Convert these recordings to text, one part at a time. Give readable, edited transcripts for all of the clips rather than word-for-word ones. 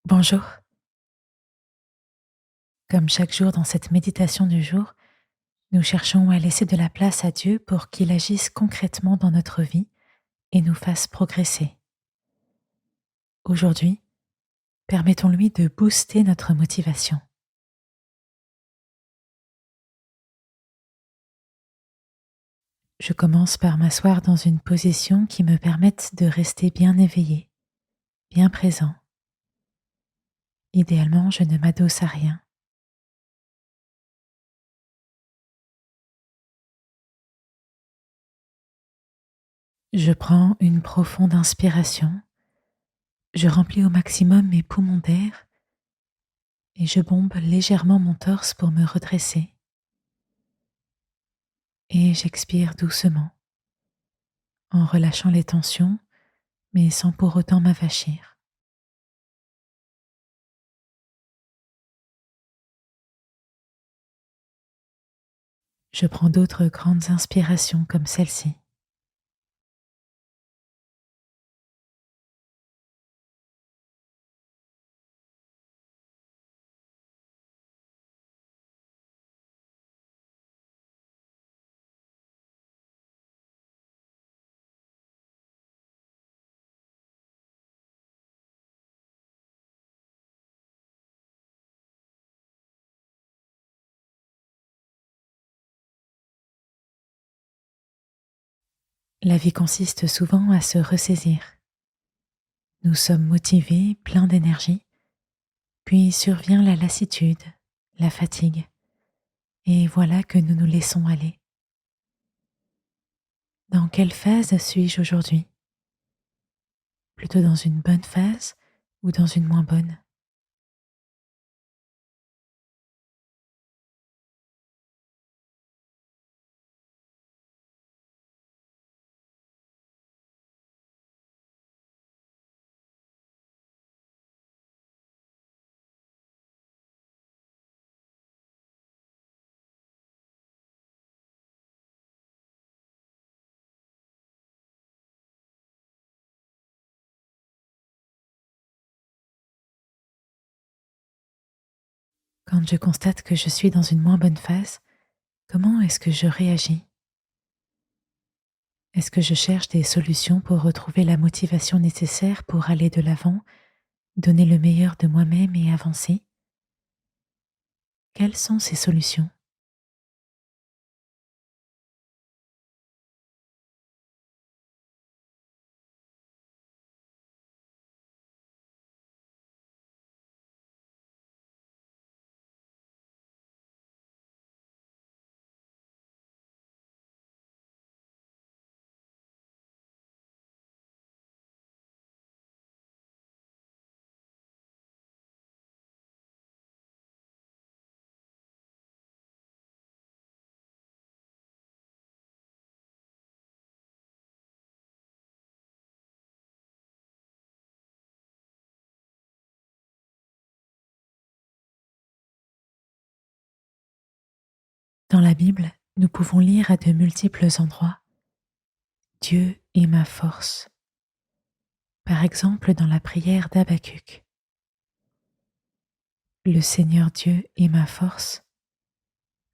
Bonjour. Comme chaque jour dans cette méditation du jour, nous cherchons à laisser de la place à Dieu pour qu'il agisse concrètement dans notre vie et nous fasse progresser. Aujourd'hui, permettons-lui de booster notre motivation. Je commence par m'asseoir dans une position qui me permette de rester bien éveillé, bien présent. Idéalement, je ne m'adosse à rien. Je prends une profonde inspiration, je remplis au maximum mes poumons d'air et je bombe légèrement mon torse pour me redresser. Et j'expire doucement, en relâchant les tensions, mais sans pour autant m'avachir. Je prends d'autres grandes inspirations comme celle-ci. La vie consiste souvent à se ressaisir. Nous sommes motivés, pleins d'énergie, puis survient la lassitude, la fatigue, et voilà que nous nous laissons aller. Dans quelle phase suis-je aujourd'hui? Plutôt dans une bonne phase ou dans une moins bonne? Quand je constate que je suis dans une moins bonne phase, comment est-ce que je réagis? Est-ce que je cherche des solutions pour retrouver la motivation nécessaire pour aller de l'avant, donner le meilleur de moi-même et avancer? Quelles sont ces solutions? Dans la Bible, nous pouvons lire à de multiples endroits: Dieu est ma force. Par exemple, dans la prière d'Habacuc: Le Seigneur Dieu est ma force.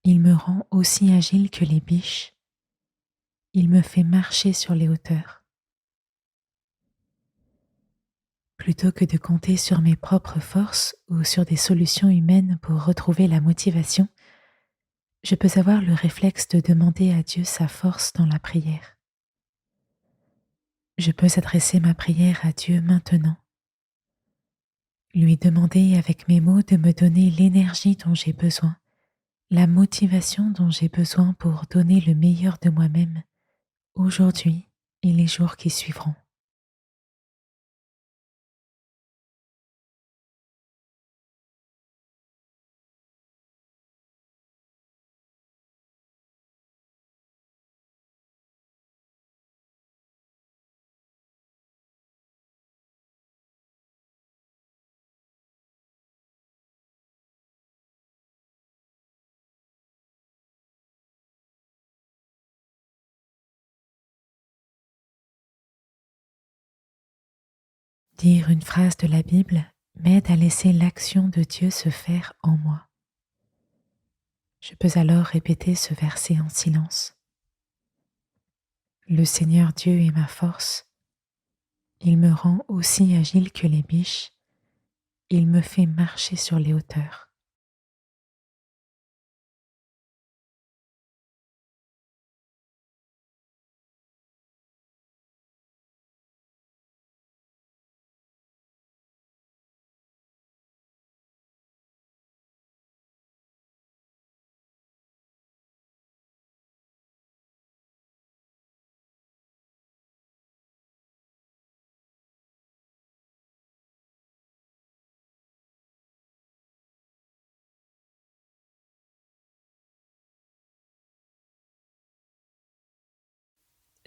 Il me rend aussi agile que les biches. Il me fait marcher sur les hauteurs. Plutôt que de compter sur mes propres forces ou sur des solutions humaines pour retrouver la motivation, je peux avoir le réflexe de demander à Dieu sa force dans la prière. Je peux adresser ma prière à Dieu maintenant, lui demander avec mes mots de me donner l'énergie dont j'ai besoin, la motivation dont j'ai besoin pour donner le meilleur de moi-même aujourd'hui et les jours qui suivront. Dire une phrase de la Bible, m'aide à laisser l'action de Dieu se faire en moi. Je peux alors répéter ce verset en silence. Le Seigneur Dieu est ma force. Il me rend aussi agile que les biches. Il me fait marcher sur les hauteurs.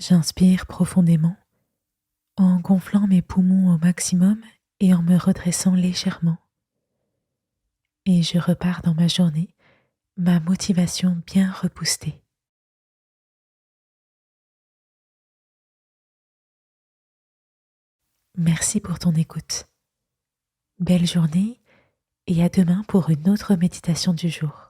J'inspire profondément en gonflant mes poumons au maximum et en me redressant légèrement. Et je repars dans ma journée, ma motivation bien reboostée. Merci pour ton écoute. Belle journée et à demain pour une autre méditation du jour.